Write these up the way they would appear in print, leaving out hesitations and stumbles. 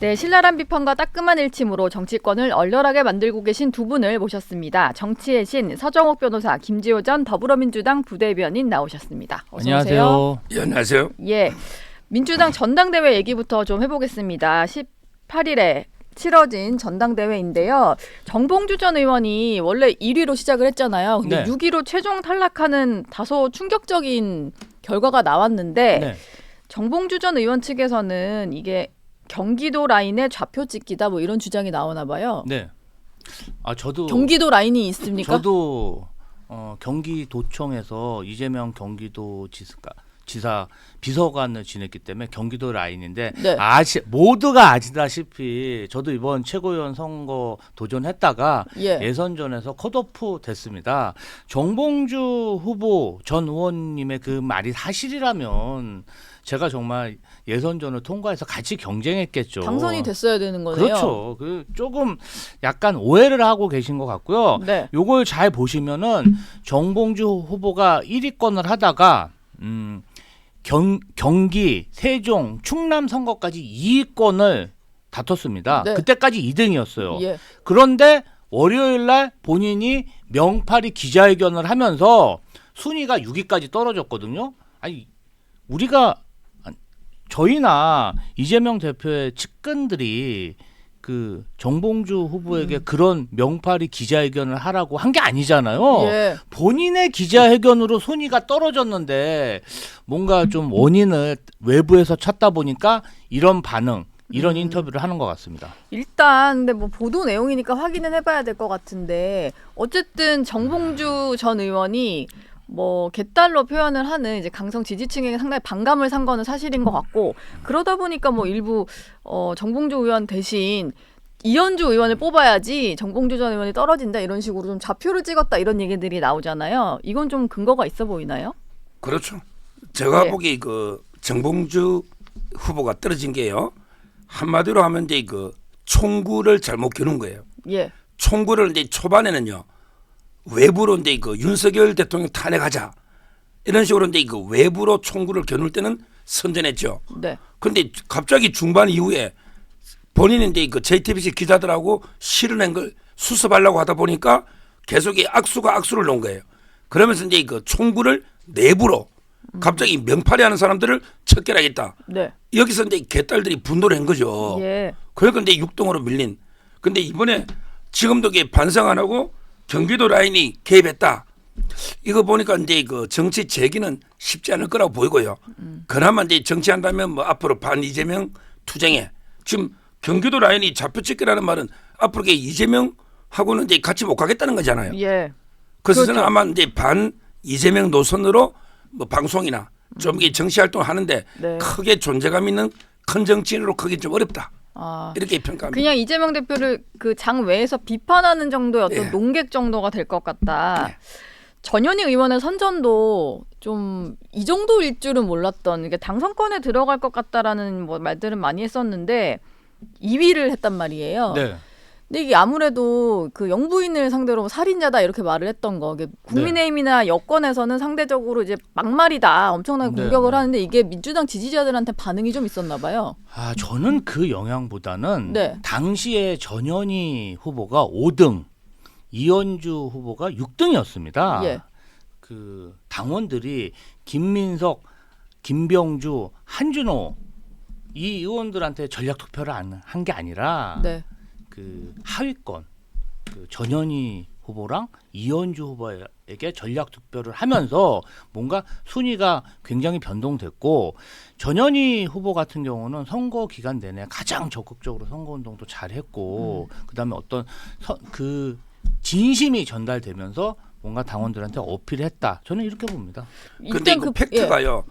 네, 신랄한 비판과 따끔한 일침으로 정치권을 얼얼하게 만들고 계신 두 분을 모셨습니다. 정치의 신 서정옥 변호사, 김지호 전 더불어민주당 부대변인 나오셨습니다. 어서 안녕하세요. 오세요. 예, 안녕하세요. 예, 민주당 전당대회 얘기부터 좀 해보겠습니다. 18일에 치러진 전당대회인데요. 정봉주 전 의원이 원래 1위로 시작을 했잖아요. 근데 네. 6위로 최종 탈락하는 다소 충격적인 결과가 나왔는데 네. 정봉주 전 의원 측에서는 이게 경기도 라인에 좌표 찍기다 뭐 이런 주장이 나오나 봐요. 네. 저도 경기도 라인이 있습니까? 저도 경기도청에서 이재명 지사 비서관을 지냈기 때문에 경기도 라인인데 네. 모두가 아시다시피 저도 이번 최고위원 선거 도전했다가 예. 예선전에서 컷오프 됐습니다. 정봉주 후보 전 의원님의 그 말이 사실이라면 제가 정말 예선전을 통과해서 같이 경쟁했겠죠. 당선이 됐어야 되는 거네요. 그렇죠. 조금 약간 오해를 하고 계신 것 같고요. 네. 요걸 잘 보시면은 정봉주 후보가 1위권을 하다가 경기, 세종, 충남 선거까지 2위권을 다퉜습니다. 네. 그때까지 2등이었어요. 예. 그런데 월요일 날 본인이 명팔이 기자회견을 하면서 순위가 6위까지 떨어졌거든요. 아니 저희나 이재명 대표의 측근들이 그 정봉주 후보에게 그런 명팔이 기자회견을 하라고 한 게 아니잖아요. 예. 본인의 기자회견으로 순위가 떨어졌는데 뭔가 좀 원인을 외부에서 찾다 보니까 이런 반응, 이런 인터뷰를 하는 것 같습니다. 일단 근데 뭐 보도 내용이니까 확인은 해봐야 될 것 같은데 어쨌든 정봉주 전 의원이 뭐 개딸로 표현을 하는 이제 강성 지지층에게 상당히 반감을 산 거는 사실인 것 같고 그러다 보니까 뭐 일부 정봉주 의원 대신 이현주 의원을 뽑아야지 정봉주 전 의원이 떨어진다 이런 식으로 좀 좌표를 찍었다 이런 얘기들이 나오잖아요. 이건 좀 근거가 있어 보이나요? 그렇죠. 제가 네. 보기에 그 정봉주 후보가 떨어진 게요. 한마디로 하면 이제 그 총구를 잘못 겨눈 거예요. 예. 총구를 이제 초반에는요. 외부로 이제 그 윤석열 대통령 탄핵하자 이런 식으로 이제 그 외부로 총구를 겨눌 때는 선전했죠. 네. 그런데 갑자기 중반 이후에 본인이 이제 그 JTBC 기자들하고 실어낸 걸 수습하려고 하다 보니까 계속 이 악수를 놓은 거예요. 그러면서 이제 그 총구를 내부로 갑자기 명팔이 하는 사람들을 척결하겠다. 네. 여기서 이제 개딸들이 분노를 한 거죠. 예. 그러니까 이제 6등으로 밀린. 근데 이번에 지금도 이게 반성 안 하고 경기도 라인이 개입했다. 이거 보니까 이제 그 정치 재기는 쉽지 않을 거라고 보이고요. 그나마 이제 정치한다면 뭐 앞으로 반 이재명 투쟁에 지금 경기도 라인이 좌표 찍기라는 말은 앞으로 이재명하고는 이제 같이 못 가겠다는 거잖아요. 예. 그래서 그렇죠. 저는 아마 이제 반 이재명 노선으로 뭐 방송이나 좀 이게 정치 활동을 하는데 네. 크게 존재감 있는 큰 정치인으로 크기 좀 어렵다. 이렇게 평가합니다. 그냥 이재명 대표를 그 장외에서 비판하는 정도의 어떤 예. 논객 정도가 될 것 같다. 네. 전현희 의원의 선전도 좀 이 정도일 줄은 몰랐던 이게 당선권에 들어갈 것 같다라는 뭐 말들은 많이 했었는데 2위를 했단 말이에요. 네. 근데 이게 아무래도 그 영부인을 상대로 살인자다 이렇게 말을 했던 거. 이게 국민의힘이나 여권에서는 상대적으로 이제 막말이다 엄청나게 네, 공격을 네. 하는데 이게 민주당 지지자들한테 반응이 좀 있었나 봐요. 저는 그 영향보다는 네. 당시에 전현희 후보가 5등, 이현주 후보가 6등이었습니다. 예. 그 당원들이 김민석, 김병주, 한준호 이 의원들한테 전략 투표를 한 게 아니라 네. 그 하위권 그 전현희 후보랑 이현주 후보에게 전략 투표를 하면서 뭔가 순위가 굉장히 변동됐고 전현희 후보 같은 경우는 선거 기간 내내 가장 적극적으로 선거운동도 잘했고 그다음에 어떤 그 진심이 전달되면서 뭔가 당원들한테 어필했다. 저는 이렇게 봅니다. 근데 일단 그 팩트가요.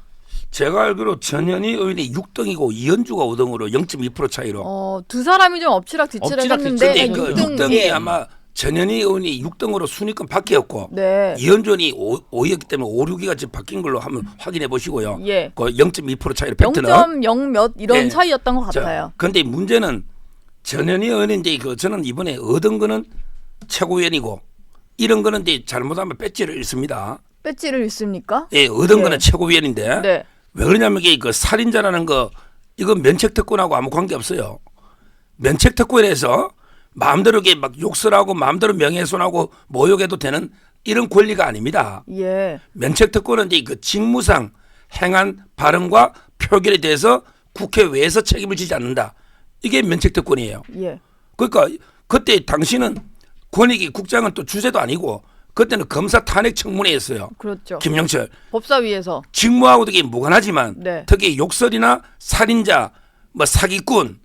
제가 알기로 전현희 의원이 6등이고 이현주가 5등으로 0.2% 차이로. 두 사람이 좀 엎치락뒤치락 엎치락뒤치락 했는데 근데 그 6등, 6등이 예. 아마 전현희 의원이 6등으로 순위권 밖이었고 네. 이현준이 5위였기 때문에 5, 6위가 지금 바뀐 걸로 한번 확인해 보시고요. 예. 그 0.2% 차이로 팩트는. 0.0 몇 이런 예. 차이였던 것 같아요. 그런데 문제는 전현희 의원이 이제 저는 이번에 얻은 거는 최고위원이고 이런 거는 이제 잘못하면 배지를 잃습니다. 배지를 읽습니까? 예, 얻은 예. 거는 최고위원인데 네. 왜 그러냐면 이게 그 살인자라는 거 이거 면책 특권하고 아무 관계 없어요. 면책 특권에서 마음대로 이게 막 욕설하고 마음대로 명예훼손하고 모욕해도 되는 이런 권리가 아닙니다. 예. 면책 특권은 이제 그 직무상 행한 발언과 표결에 대해서 국회외에서 책임을 지지 않는다. 이게 면책 특권이에요. 예. 그러니까 그때 당신은 권익위 국장은 또 주제도 아니고 그때는 검사 탄핵 청문회였어요. 그렇죠. 김영철 법사위에서. 직무하고도 이게 무관하지만 네. 특히 욕설이나 살인자, 뭐 사기꾼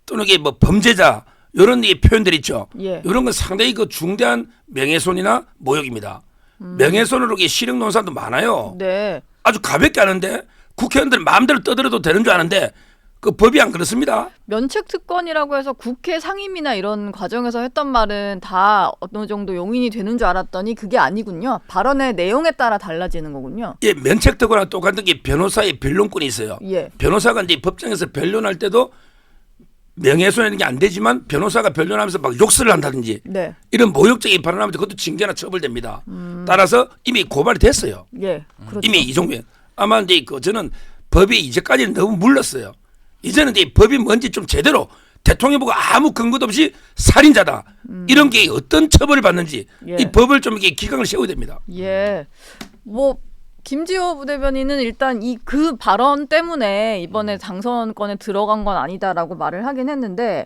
또는 이게 뭐 범죄자 이런 이 표현들 있죠. 예. 이런 건 상당히 그 중대한 명예훼손이나 모욕입니다. 명예훼손으로 이게 실형 논사도 많아요. 네. 아주 가볍게 하는데 국회의원들은 마음대로 떠들어도 되는 줄 아는데 그 법이 안 그렇습니다. 면책 특권이라고 해서 국회 상임이나 이런 과정에서 했던 말은 다 어느 정도 용인이 되는 줄 알았더니 그게 아니군요. 발언의 내용에 따라 달라지는 거군요. 예, 면책 특권과 똑같은 게 변호사의 변론권이 있어요. 예. 변호사가 이제 법정에서 변론할 때도 명예훼손이라는 게 안 되지만 변호사가 변론하면서 막 욕설을 한다든지 네. 이런 모욕적인 발언하면 그것도 징계나 처벌됩니다. 따라서 이미 고발이 됐어요. 예. 그렇죠. 이미 이종면 아마 이제 그 저는 법이 이제까지는 너무 물렀어요. 이제는 이제 법이 뭔지 좀 제대로 대통령 보고 아무 근거도 없이 살인자다 이런 게 어떤 처벌을 받는지 예. 이 법을 좀 이렇게 기강을 세워야 됩니다. 예. 뭐 김지호 부대변인은 일단 이 그 발언 때문에 이번에 당선권에 들어간 건 아니다라고 말을 하긴 했는데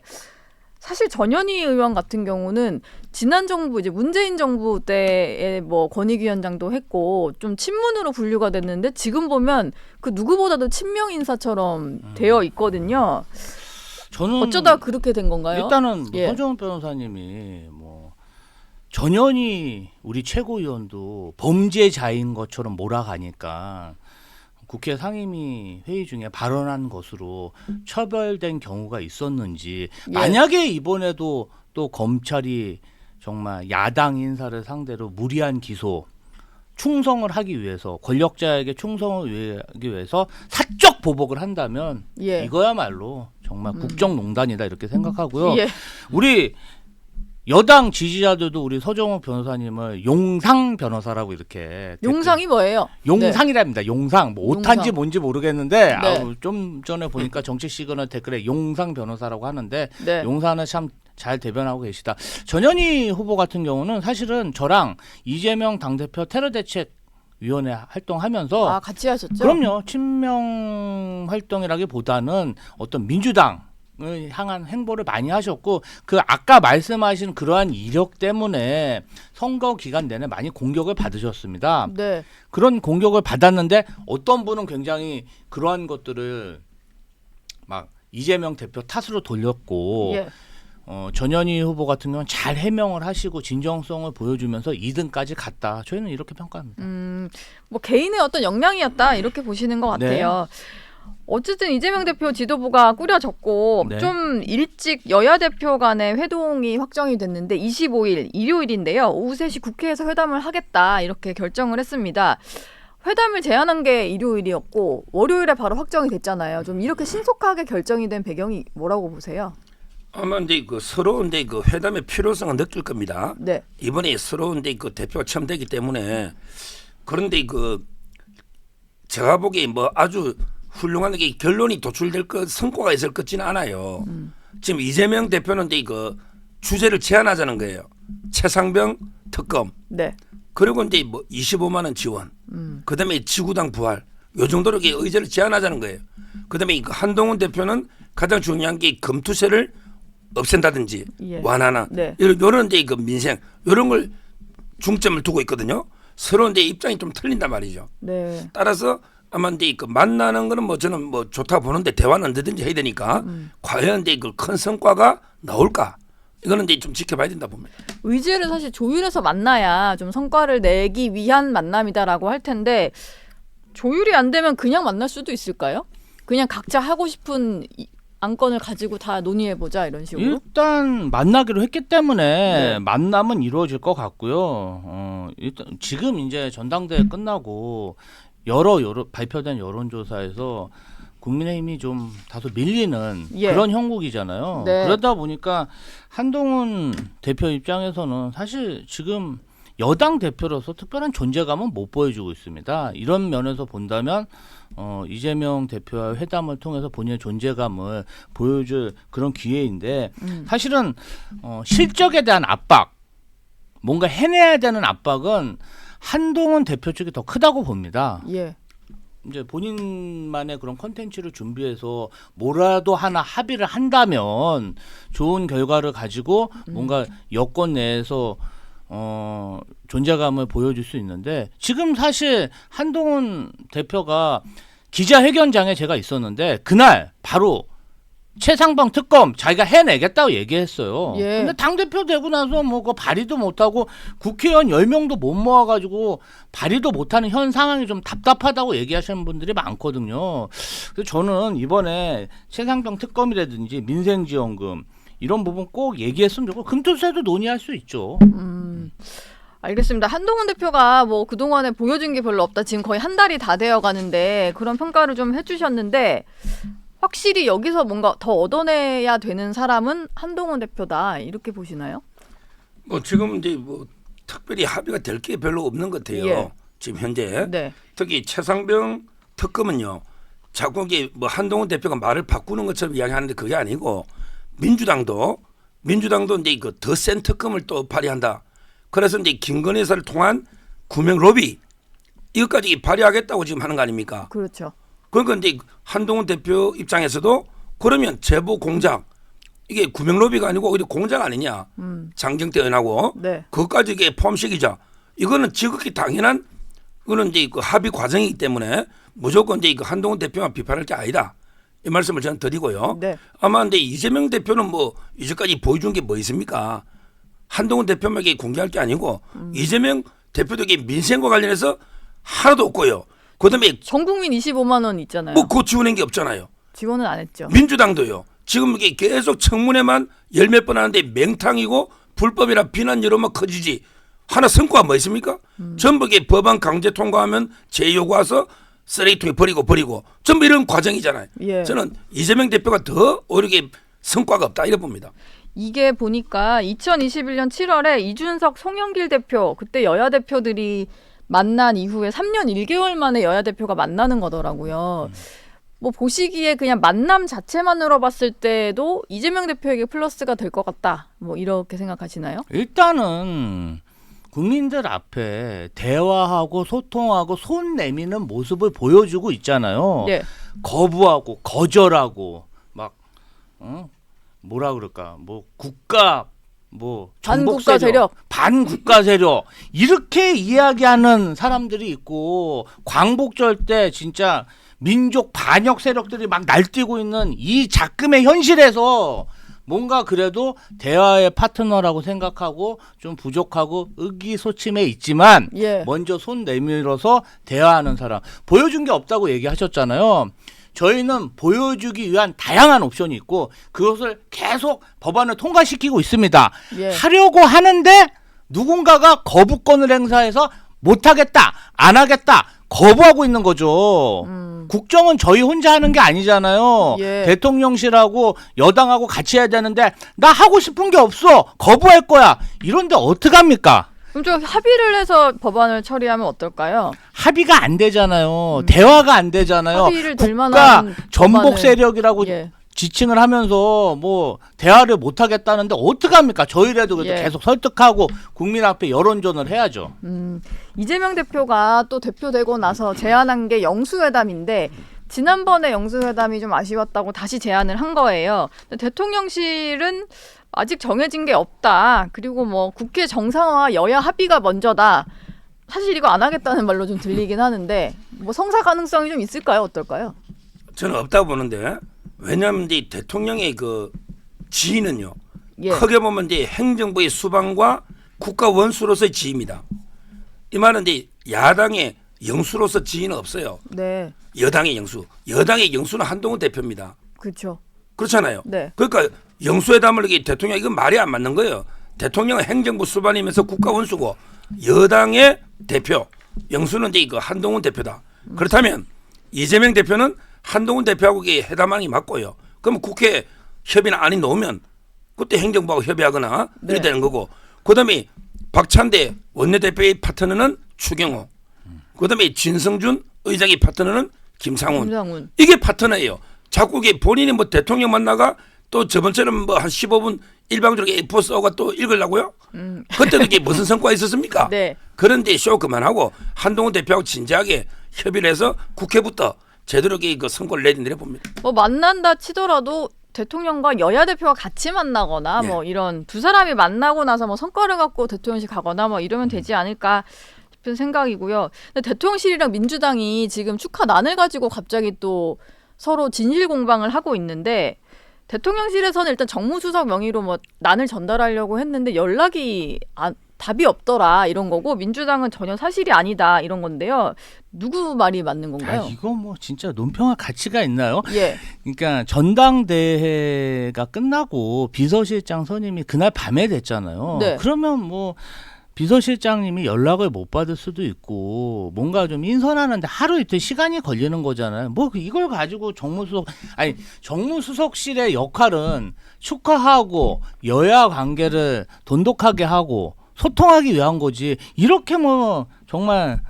사실 전현희 의원 같은 경우는 지난 정부 이제 문재인 정부 때에 뭐 권익위원장도 했고 좀 친문으로 분류가 됐는데 지금 보면 그 누구보다도 친명 인사처럼 되어 있거든요. 저는 어쩌다 그렇게 된 건가요? 일단은 예. 손정은 변호사님이 뭐 전현희 우리 최고위원도 범죄자인 것처럼 몰아가니까 국회 상임위 회의 중에 발언한 것으로 처벌된 경우가 있었는지 예. 만약에 이번에도 또 검찰이 정말 야당 인사를 상대로 무리한 기소 충성을 하기 위해서 권력자에게 충성을 하기 위해서 사적 보복을 한다면 예. 이거야말로 정말 국정농단이다 이렇게 생각하고요. 예. 우리 여당 지지자들도 우리 서정호 변호사님을 용상 변호사라고 이렇게 용상이 뭐예요? 용상이랍니다. 용상 뭐 오탄지 용상. 뭔지 모르겠는데 네. 아우, 좀 전에 보니까 정치 시그널 댓글에 용상 변호사라고 하는데 네. 용사는 참 잘 대변하고 계시다. 전현희 후보 같은 경우는 사실은 저랑 이재명 당대표 테러대책위원회 활동하면서 아 같이 하셨죠? 그럼요. 친명 활동이라기보다는 어떤 민주당을 향한 행보를 많이 하셨고 그 아까 말씀하신 그러한 이력 때문에 선거 기간 내내 많이 공격을 받으셨습니다. 네. 그런 공격을 받았는데 어떤 분은 굉장히 그러한 것들을 막 이재명 대표 탓으로 돌렸고 예. 전현희 후보 같은 경우는 잘 해명을 하시고 진정성을 보여주면서 2등까지 갔다. 저희는 이렇게 평가합니다. 뭐 개인의 어떤 역량이었다 이렇게 보시는 것 같아요. 어쨌든 이재명 대표 지도부가 꾸려졌고 네. 좀 일찍 여야 대표 간의 회동이 확정이 됐는데 25일 일요일인데요. 오후 3시 국회에서 회담을 하겠다 이렇게 결정을 했습니다. 회담을 제안한 게 일요일이었고 월요일에 바로 확정이 됐잖아요. 좀 이렇게 신속하게 결정이 된 배경이 뭐라고 보세요? 아마 이제 그 서로 이제 그 회담의 필요성을 느낄 겁니다. 네. 이번에 서로 이제 그 대표가 처음 되기 때문에 그런데 그 제가 보기에 뭐 아주 훌륭한 게 결론이 도출될 것 성과가 있을 것 같지는 않아요. 지금 이재명 대표는 이제 그 주제를 제안하자는 거예요. 최상병 특검. 네. 그리고 이제 뭐 25만 원 지원. 그다음에 지구당 부활. 요 정도로 이게 의제를 제안하자는 거예요. 그다음에 그 한동훈 대표는 가장 중요한 게 검투세를 없앤다든지 예. 완화나 네. 이런 이제 그 민생 이런 걸 중점을 두고 있거든요. 서로 이제 입장이 좀 틀린단 말이죠. 네. 따라서 아마 이제 그 만나는 거는 뭐 저는 뭐 좋다 보는데 대화는 언제든지 해야 되니까 과연 이제 그 큰 성과가 나올까? 이거는 이제 좀 지켜봐야 된다 봅니다. 의제를 사실 조율해서 만나야 좀 성과를 내기 위한 만남이다라고 할 텐데 조율이 안 되면 그냥 만날 수도 있을까요? 그냥 각자 하고 싶은 안건을 가지고 다 논의해보자 이런 식으로? 일단 만나기로 했기 때문에 네. 만남은 이루어질 것 같고요. 일단 지금 이제 전당대회 끝나고 여러 발표된 여론조사에서 국민의힘이 좀 다소 밀리는 예. 그런 형국이잖아요. 네. 그러다 보니까 한동훈 대표 입장에서는 사실 지금 여당 대표로서 특별한 존재감은 못 보여주고 있습니다. 이런 면에서 본다면 이재명 대표와 회담을 통해서 본인의 존재감을 보여줄 그런 기회인데 사실은 실적에 대한 압박, 뭔가 해내야 되는 압박은 한동훈 대표 쪽이 더 크다고 봅니다. 예. 이제 본인만의 그런 콘텐츠를 준비해서 뭐라도 하나 합의를 한다면 좋은 결과를 가지고 뭔가 여권 내에서 존재감을 보여줄 수 있는데 지금 사실 한동훈 대표가 기자회견장에 제가 있었는데 그날 바로 최상병 특검 자기가 해내겠다고 얘기했어요. 예. 근데 당대표 되고 나서 뭐 그 발의도 못하고 국회의원 10명도 못 모아가지고 발의도 못하는 현 상황이 좀 답답하다고 얘기하시는 분들이 많거든요. 그래서 저는 이번에 최상병 특검이라든지 민생지원금 이런 부분 꼭 얘기했으면 좋고 금토세도 논의할 수 있죠. 알겠습니다. 한동훈 대표가 뭐 그동안에 보여준 게 별로 없다. 지금 거의 한 달이 다 되어 가는데 그런 평가를 좀 해주셨는데 확실히 여기서 뭔가 더 얻어내야 되는 사람은 한동훈 대표다. 이렇게 보시나요? 뭐 지금 이제 뭐 특별히 합의가 될 게 별로 없는 것 같아요. 예. 지금 현재 네. 특히 최상병 특검은요. 자꾸 이게 뭐 한동훈 대표가 말을 바꾸는 것처럼 이야기하는데 그게 아니고 민주당도 이제 그 더 센 특검을 또 발의한다. 그래서 이제 김건희 여사를 통한 구명 로비 이것까지 발의하겠다고 지금 하는 거 아닙니까? 그렇죠. 그러니까 이제 한동훈 대표 입장에서도 그러면 제보 공작 이게 구명 로비가 아니고 오히려 공작 아니냐? 장경태 의원하고 네. 그것까지 이게 포함시키자. 이거는 지극히 당연한 그거는 이제 그 합의 과정이기 때문에 무조건 이제 그 한동훈 대표만 비판할 게 아니다. 이 말씀을 저는 드리고요. 네. 아마 근데 이재명 대표는 뭐 이제까지 보여준 게 뭐 있습니까? 한동훈 대표에게 공개할 게 아니고 이재명 대표도 이게 민생과 관련해서 하나도 없고요. 그다음에 전 국민 25만 원 있잖아요. 뭐 그거 지원한 게 없잖아요. 지원은 안 했죠. 민주당도요. 지금 이게 계속 청문회만 열 몇 번 하는데 맹탕이고 불법이라 비난 여론만 커지지. 하나 성과가 뭐 있습니까? 전부 이게 법안 강제 통과하면 재요구 와서 쓰레기통에 버리고 전부 이런 과정이잖아요. 예. 저는 이재명 대표가 더 오히려 성과가 없다 이래 봅니다. 이게 보니까 2021년 7월에 이준석, 송영길 대표 그때 여야 대표들이 만난 이후에 3년 1개월 만에 여야 대표가 만나는 거더라고요. 뭐 보시기에 그냥 만남 자체만으로 봤을 때도 이재명 대표에게 플러스가 될 것 같다. 뭐 이렇게 생각하시나요? 일단은 국민들 앞에 대화하고 소통하고 손 내미는 모습을 보여주고 있잖아요. 네. 거부하고 거절하고 막 뭐라 그럴까 뭐 국가 뭐 반국가 세력. 반국가 세력 이렇게 이야기하는 사람들이 있고 광복절 때 진짜 민족 반역 세력들이 막 날뛰고 있는 이 작금의 현실에서 뭔가 그래도 대화의 파트너라고 생각하고 좀 부족하고 의기소침해 있지만 예. 먼저 손 내밀어서 대화하는 사람 보여준 게 없다고 얘기하셨잖아요. 저희는 보여주기 위한 다양한 옵션이 있고 그것을 계속 법안을 통과시키고 있습니다. 예. 하려고 하는데 누군가가 거부권을 행사해서 못하겠다, 안 하겠다, 거부하고 있는 거죠. 국정은 저희 혼자 하는 게 아니잖아요. 예. 대통령실하고 여당하고 같이 해야 되는데 나 하고 싶은 게 없어. 거부할 거야. 이런데 어떡합니까? 그럼 좀 합의를 해서 법안을 처리하면 어떨까요? 합의가 안 되잖아요. 대화가 안 되잖아요. 합의를 될 국가 만한 전복 법안을- 세력이라고 예. 지칭을 하면서 뭐 대화를 못 하겠다는데 어떡합니까? 저희라도 그래도 예. 계속 설득하고 국민 앞에 여론전을 해야죠. 이재명 대표가 또 대표되고 나서 제안한 게 영수회담인데 지난번에 영수회담이 좀 아쉬웠다고 다시 제안을 한 거예요. 근데 대통령실은 아직 정해진 게 없다. 그리고 뭐 국회 정상화 여야 합의가 먼저다. 사실 이거 안 하겠다는 말로 좀 들리긴 하는데 뭐 성사 가능성이 좀 있을까요? 어떨까요? 저는 없다고 보는데 왜냐하면 이제 대통령의 그 지위는요. 예. 크게 보면 이제 행정부의 수반과 국가 원수로서의 지위입니다. 이 말은 이제 야당의 영수로서 지위는 없어요. 네. 여당의 영수. 여당의 영수는 한동훈 대표입니다. 그렇죠. 그렇잖아요. 네. 그러니까 영수회담을 이게 대통령 이건 말이 안 맞는 거예요. 대통령은 행정부 수반이면서 국가 원수고 여당의 대표 영수는 이제 그 한동훈 대표다. 그렇다면 이재명 대표는 한동훈 대표하고 이게 회담안이 맞고요. 그럼 국회 협의나 안이 나오면 그때 행정부하고 협의하거나 네. 이래 되는 거고 그다음에 박찬대 원내대표의 파트너는 추경호. 그다음에 진성준 의장의 파트너는 김상훈. 이게 파트너예요. 자꾸 이게 본인이 뭐 대통령 만나가 또 저번처럼 뭐 한 15분 일방적으로 A4 써가 또 읽으려고요? 그때도 이게 무슨 성과가 있었습니까? 네. 그런데 쇼 그만하고 한동훈 대표하고 진지하게 협의를 해서 국회부터 제대로 그 성과를 내려 봅니다. 뭐 만난다 치더라도 대통령과 여야 대표가 같이 만나거나 뭐 이런 두 사람이 만나고 나서 뭐 성과를 갖고 대통령실 가거나 뭐 이러면 되지 않을까 싶은 생각이고요. 근데 대통령실이랑 민주당이 지금 축하난을 가지고 갑자기 또 서로 진실 공방을 하고 있는데 대통령실에서는 일단 정무수석 명의로 뭐 난을 전달하려고 했는데 연락이 답이 없더라 이런 거고 민주당은 전혀 사실이 아니다 이런 건데요. 누구 말이 맞는 건가요? 이거 뭐 진짜 논평할 가치가 있나요? 예. 그러니까 전당대회가 끝나고 비서실장 선임이 그날 밤에 됐잖아요. 네. 그러면 뭐 비서실장님이 연락을 못 받을 수도 있고 뭔가 좀 인선하는데 하루 이틀 시간이 걸리는 거잖아요. 뭐 이걸 가지고 정무수석실의 역할은 축하하고 여야 관계를 돈독하게 하고 소통하기 위한 거지. 이렇게 뭐 정말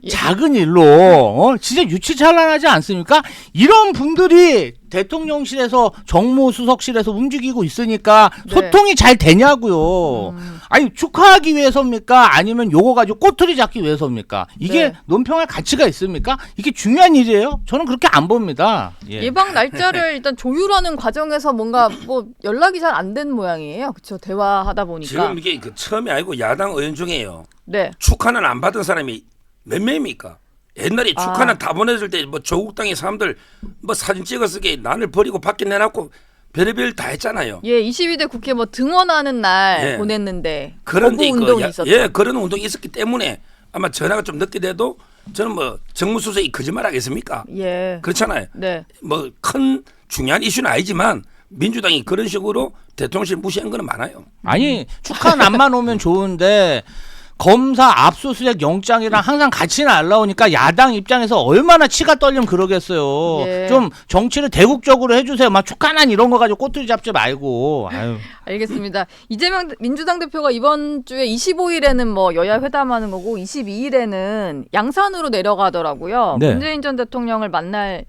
작은 일로 진짜 유치찬란하지 않습니까? 이런 분들이 대통령실에서 정무수석실에서 움직이고 있으니까 네. 소통이 잘 되냐고요. 아니 축하하기 위해서입니까? 아니면 요거 가지고 꼬투리 잡기 위해서입니까? 이게 네. 논평할 가치가 있습니까? 이게 중요한 일이에요? 저는 그렇게 안 봅니다. 예. 예방 날짜를 일단 조율하는 과정에서 뭔가 뭐 연락이 잘 안 된 모양이에요. 그렇죠. 대화하다 보니까. 지금 이게 그 처음이 아니고 야당 의원 중에요. 네. 축하는 안 받은 사람이 몇 명입니까? 옛날에 축하는 다 보내줄 때 뭐 조국당의 사람들 뭐 사진 찍어쓰기 난을 버리고 밖에 내놨고 별의별 다 했잖아요. 예, 22대 국회 뭐 등원하는 날 예. 보냈는데 그런데 거부 운동이 있었죠. 예, 그런 운동이 있었기 때문에 아마 전화가 좀 늦게 돼도 저는 뭐 정무수석이 거짓말하겠습니까? 예. 그렇잖아요. 네. 뭐 큰 중요한 이슈는 아니지만 민주당이 그런 식으로 대통령실 무시한 거는 많아요. 아니 축하난만 오면 좋은데 검사 압수수색 영장이랑 항상 같이 날라오니까 야당 입장에서 얼마나 치가 떨리면 그러겠어요. 예. 좀 정치를 대국적으로 해주세요. 막 축하난 이런 거 가지고 꼬투리 잡지 말고. 아유. 알겠습니다. 이재명 민주당 대표가 이번 주에 25일에는 뭐 여야 회담하는 거고 22일에는 양산으로 내려가더라고요. 네. 문재인 전 대통령을 만날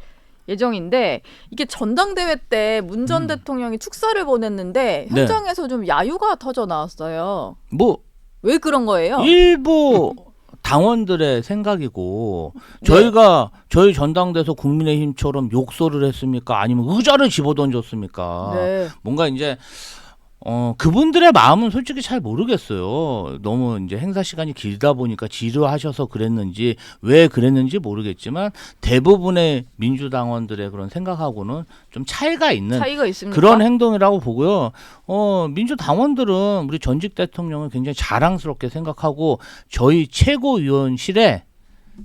예정인데 이게 전당대회 때 문 전 대통령이 축사를 보냈는데 네. 현장에서 좀 야유가 터져 나왔어요. 뭐 왜 그런 거예요? 일부 당원들의 생각이고 저희가 저희 전당대에서 국민의힘처럼 욕설을 했습니까? 아니면 의자를 집어던졌습니까? 네. 뭔가 이제 그분들의 마음은 솔직히 잘 모르겠어요. 너무 이제 행사 시간이 길다 보니까 지루하셔서 그랬는지 왜 그랬는지 모르겠지만 대부분의 민주당원들의 그런 생각하고는 좀 차이가 있습니다. 그런 행동이라고 보고요. 민주당원들은 우리 전직 대통령을 굉장히 자랑스럽게 생각하고 저희 최고위원실에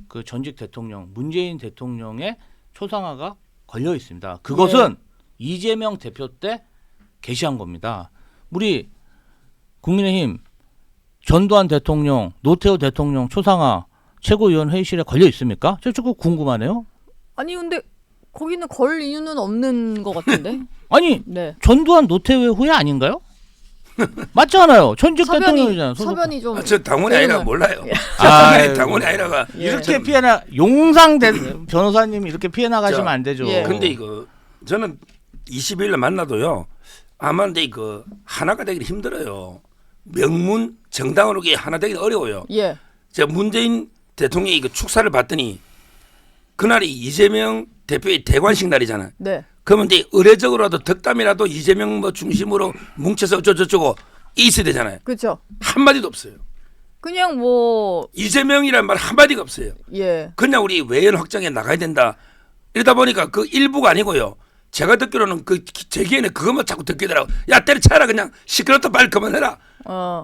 그 전직 대통령 문재인 대통령의 초상화가 걸려 있습니다. 그것은 이재명 대표 때 게시한 겁니다. 우리 국민의힘 전두환 대통령, 노태우 대통령 초상화 최고위원 회의실에 걸려 있습니까? 저 그거 궁금하네요. 아니 근데 거기는 걸 이유는 없는 것 같은데. 아니 네. 전두환 노태우의 후예 아닌가요? 맞잖아요. 전직 대통령이잖아요. 서변이 좀. 저 당원이 아니라 몰라요. 아이고. 당원이 아니라가 이렇게 피해나 용상 변호사님이 이렇게 피해 나가시면 안 되죠. 예. 근데 이거 저는 20일 만나도요. 아마 근데 그 하나가 되기 힘들어요. 명문 정당으로 하나 되기 어려워요. 예. 제가 문재인 대통령이 그 축사를 봤더니 그날이 이재명 대표의 대관식 날이잖아요. 네. 그러면 이제 의례적으로라도 덕담이라도 이재명 뭐 중심으로 뭉쳐서 어쩌고저쩌고 있어야 되잖아요. 그렇죠. 한마디도 없어요. 그냥 뭐 이재명이란 말 한마디가 없어요. 예. 그냥 우리 외연 확장에 나가야 된다. 이러다 보니까 그 일부가 아니고요. 제가 듣기로는 그 제기에는 그것만 자꾸 듣기더라고. 야 때려쳐라 그냥 시끄럽다 빨리 그만해라.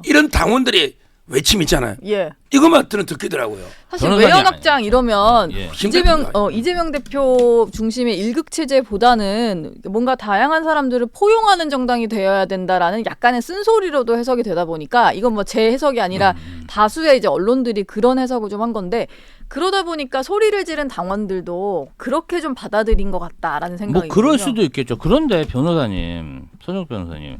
이런 당원들이 외침 있잖아요. 예. 이것만 듣기더라고요. 사실 외연 확장 이러면 예. 이재명 대표 중심의 일극 체제보다는 뭔가 다양한 사람들을 포용하는 정당이 되어야 된다라는 약간의 쓴소리로도 해석이 되다 보니까 이건 뭐 제 해석이 아니라 다수의 이제 언론들이 그런 해석을 좀 한 건데 그러다 보니까 소리를 지른 당원들도 그렇게 좀 받아들인 것 같다라는 생각이 뭐 그럴 들고요. 수도 있겠죠. 그런데 변호사님, 손혁 변호사님.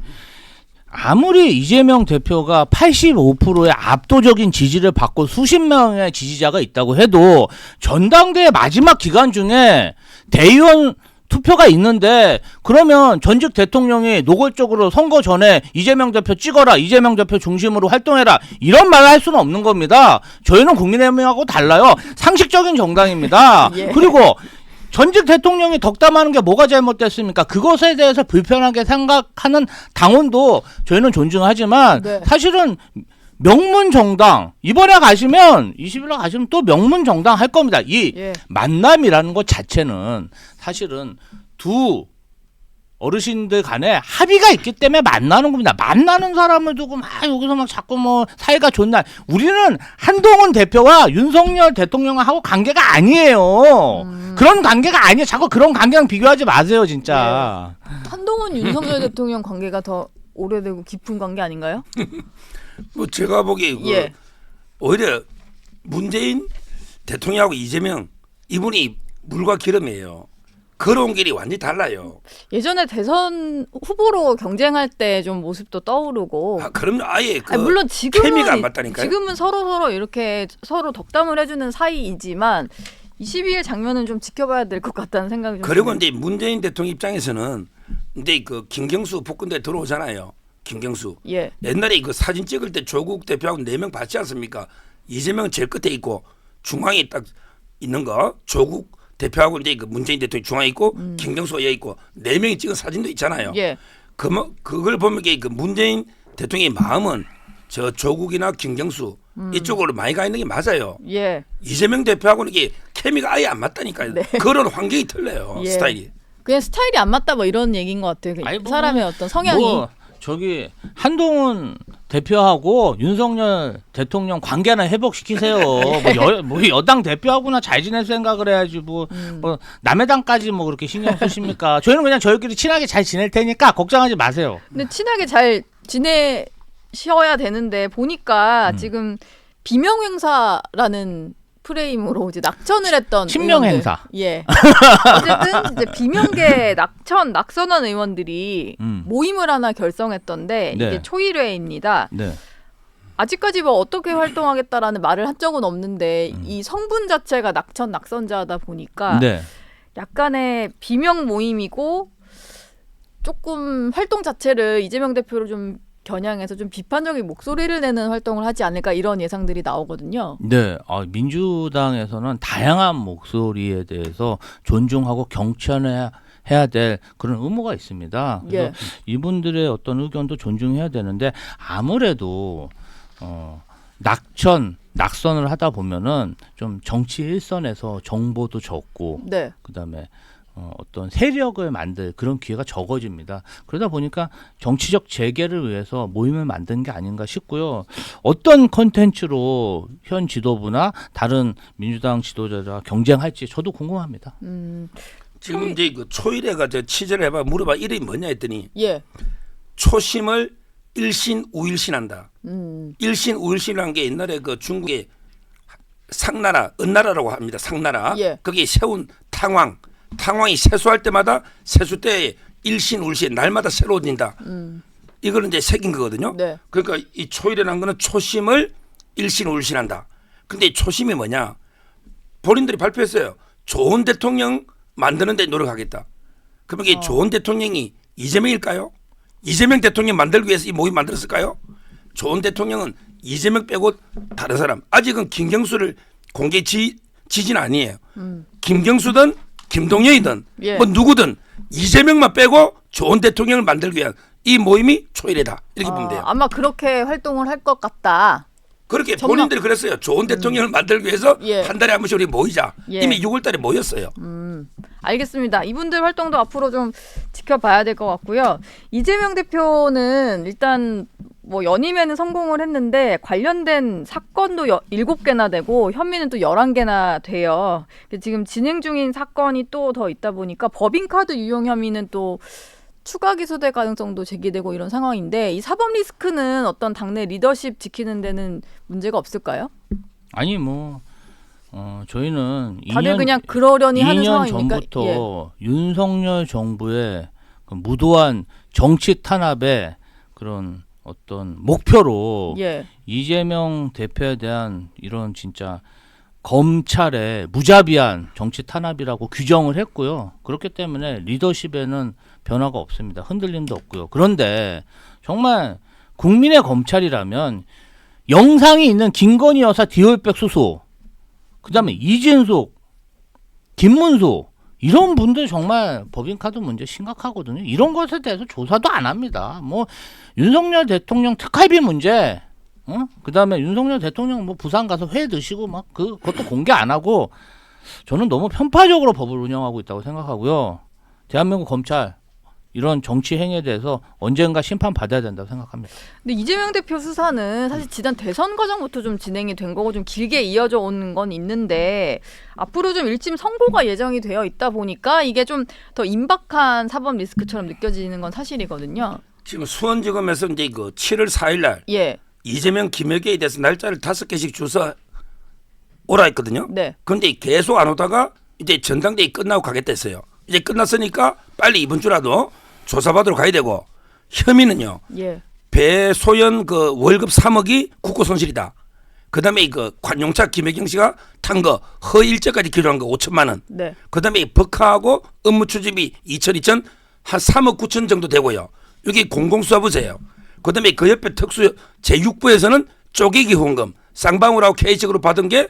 아무리 이재명 대표가 85%의 압도적인 지지를 받고 수십 명의 지지자가 있다고 해도 전당대회 마지막 기간 중에 대의원 투표가 있는데 그러면 전직 대통령이 노골적으로 선거 전에 이재명 대표 찍어라, 이재명 대표 중심으로 활동해라 이런 말을 할 수는 없는 겁니다. 저희는 국민의힘하고 달라요. 상식적인 정당입니다. 예. 그리고 전직 대통령이 덕담하는 게 뭐가 잘못됐습니까? 그것에 대해서 불편하게 생각하는 당원도 저희는 존중하지만 네. 사실은 명문 정당 이번에 가시면 20일에 가시면 또 명문 정당 할 겁니다. 이 예. 만남이라는 것 자체는 사실은 두 어르신들 간에 합의가 있기 때문에 만나는 겁니다. 만나는 사람을 두고 막 여기서 막 자꾸 뭐 사이가 좋나. 우리는 한동훈 대표와 윤석열 대통령하고 관계가 아니에요. 그런 관계가 아니에요. 자꾸 그런 관계랑 비교하지 마세요, 진짜. 한동훈 윤석열 대통령 관계가 더 오래되고 깊은 관계 아닌가요? 뭐 제가 보기에 예. 오히려 문재인 대통령하고 이재명 이분이 물과 기름이에요. 걸어온 길이 완전히 달라요. 예전에 대선 후보로 경쟁할 때 좀 모습도 떠오르고. 그럼 아예 그 아니, 물론 케미가 안 맞다니까요. 지금은 서로 이렇게 서로 덕담을 해주는 사이이지만 22일 장면은 좀 지켜봐야 될 것 같다는 생각이 좀. 그리고 드네요. 이제 문재인 대통령 입장에서는 근데 그 김경수 복근대 들어오잖아요. 김경수. 예. 옛날에 그 사진 찍을 때 조국 대표하고 4명 봤지 않습니까? 이재명 제일 끝에 있고 중앙에 딱 있는 거 조국 대표하고 이제 그 문재인 대통령 중앙에 있고 김경수가 여기 있고 4명이 찍은 사진도 있잖아요. 예. 그걸 보면 그 문재인 대통령의 마음은 저 조국이나 김경수 이쪽으로 많이 가 있는 게 맞아요. 예. 이재명 대표하고는 이게 케미가 아예 안 맞다니까요. 네. 그런 환경이 틀려요. 예. 스타일이. 그냥 스타일이 안 맞다 뭐 이런 얘기인 것 같아요. 아니, 뭐, 사람의 어떤 성향이. 뭐 저기 한동훈 대표하고 윤석열 대통령 관계나 회복시키세요. 뭐 여당 대표하고나 잘 지낼 생각을 해야지 뭐 남의 당까지 뭐 그렇게 신경 쓰십니까? 저희는 그냥 저희끼리 친하게 잘 지낼 테니까 걱정하지 마세요. 근데 친하게 잘 지내셔야 되는데 보니까 지금 비명 행사라는 프레임으로 이제 낙천을 했던 친명 의원들. 행사. 예. 어쨌든 이제 비명계 낙선한 의원들이 모임을 하나 결성했던데 네. 이게 초일회입니다. 네. 아직까지 뭐 어떻게 활동하겠다라는 말을 한 적은 없는데 이 성분 자체가 낙선자하다 보니까 네. 약간의 비명 모임이고 조금 활동 자체를 이재명 대표를 좀 겨냥해서 좀 비판적인 목소리를 내는 활동을 하지 않을까 이런 예상들이 나오거든요. 네, 민주당에서는 다양한 목소리에 대해서 존중하고 경청해야 될 그런 의무가 있습니다. 그래서 예. 이분들의 어떤 의견도 존중해야 되는데 아무래도 낙선을 하다 보면은 좀 정치 일선에서 정보도 적고 네. 그다음에 어떤 세력을 만들 그런 기회가 적어집니다. 그러다 보니까 정치적 재개를 위해서 모임을 만든 게 아닌가 싶고요. 어떤 콘텐츠로 현 지도부나 다른 민주당 지도자와 경쟁할지 저도 궁금합니다. 지금 이제 그 초일회가 저 취재를 해봐 물어봐 이름이 뭐냐 했더니 예. 초심을 일신 우일신한다. 음. 일신 우일신이라는 게 옛날에 그 중국의 상나라, 은나라라고 합니다. 상나라. 예. 거기에 세운 탕왕이 세수할 때마다 세수 때 일신 울신 날마다 새로워진다. 이거는 이제 새긴 거거든요. 네. 그러니까 이 초일이라는 거는 초심을 일신 울신한다. 근데 이 초심이 뭐냐? 본인들이 발표했어요. 좋은 대통령 만드는 데 노력하겠다. 그러면 이게 좋은 대통령이 이재명일까요? 이재명 대통령 만들기 위해서 이 모임 만들었을까요? 좋은 대통령은 이재명 빼고 다른 사람. 아직은 김경수를 공개 지지는 아니에요. 김경수든 김동연이든 예. 뭐 누구든 이재명만 빼고 좋은 대통령을 만들기 위한 이 모임이 초일회다. 이렇게 보면 돼요. 아마 그렇게 활동을 할 것 같다. 그렇게 정말- 본인들이 그랬어요. 좋은 대통령을 만들기 위해서 예. 한 달에 한 번씩 우리 모이자. 예. 이미 6월 달에 모였어요. 알겠습니다. 이분들 활동도 앞으로 좀 지켜봐야 될 것 같고요. 이재명 대표는 일단 뭐 연임에는 성공을 했는데 관련된 사건도 7개나 되고 혐의는 또 11개나 돼요. 지금 진행 중인 사건이 또 더 있다 보니까 법인카드 유용 혐의는 또 추가 기소될 가능성도 제기되고 이런 상황인데 이 사법 리스크는 어떤 당내 리더십 지키는 데는 문제가 없을까요? 아니 뭐 저희는 다들 그냥 그러려니 하는 2년 상황이니까. 전부터 윤석열 정부의 그 무도한 정치 탄압에 그런 어떤 목표로 예. 이재명 대표에 대한 이런 진짜 검찰의 무자비한 정치 탄압이라고 규정을 했고요. 그렇기 때문에 리더십에는 변화가 없습니다. 흔들림도 없고요. 그런데 정말 국민의 검찰이라면 영상이 있는 김건희 여사 디올백 수소, 그다음에 이진숙, 김문수 이런 분들 정말 법인카드 문제 심각하거든요. 이런 것에 대해서 조사도 안 합니다. 뭐 윤석열 대통령 특활비 문제, 그다음에 윤석열 대통령 뭐 부산 가서 회 드시고 막 그것도 공개 안 하고 저는 너무 편파적으로 법을 운영하고 있다고 생각하고요. 대한민국 검찰 이런 정치 행위에 대해서 언젠가 심판 받아야 된다고 생각합니다. 근데 이재명 대표 수사는 사실 지난 대선 과정부터 좀 진행이 된 거고 좀 길게 이어져 오는 건 있는데 앞으로 좀 일심 선고가 예정이 되어 있다 보니까 이게 좀 더 임박한 사법 리스크처럼 느껴지는 건 사실이거든요. 지금 수원지검에서 이제 그 7월 4일 날 예. 이재명 김여기에 대해서 날짜를 5개씩 주서 오라 했거든요. 네. 그런데 계속 안 오다가 이제 전당대회 끝나고 가겠다 했어요. 이제 끝났으니까 빨리 이번 주라도 조사받으러 가야 되고 혐의는요. 예. 배소연 그 월급 3억이 국고 손실이다. 그다음에 그 관용차 김혜경 씨가 탄 거 허일제까지 기록한 거 5천만 원. 네. 그다음에 법카하고 업무 추진비 2천 한 3억 9천 정도 되고요. 여기 공공수사부세요. 그다음에 그 옆에 특수 제6부에서는 쪼개기 후원금 쌍방울하고 K식으로 받은 게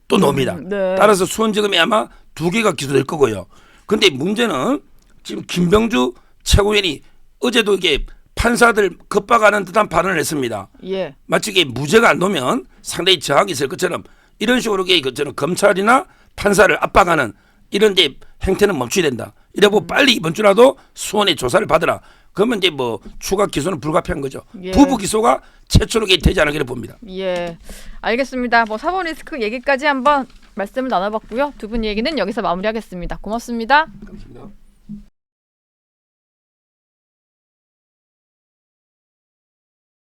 또 나옵니다. 네. 따라서 수원지검이 아마 2개가 기소될 거고요. 근데 문제는 지금 김병주 최고위원이 어제도 이게 판사들 겁박하는 듯한 발언을 했습니다. 예. 마치 이게 무죄가 안 나오면 상당히 저항이 있을 것처럼 이런 식으로 이게 저는 검찰이나 판사를 압박하는 이런 데 행태는 멈춰야 된다. 이러고 빨리 이번 주라도 수원에 조사를 받으라. 그러면 이제 뭐 추가 기소는 불가피한 거죠. 예. 부부 기소가 최초로 되지 않을까 봅니다. 예. 알겠습니다. 뭐 사법 리스크 얘기까지 한번 말씀을 나눠봤고요. 두 분 얘기는 여기서 마무리하겠습니다. 고맙습니다. 감사합니다.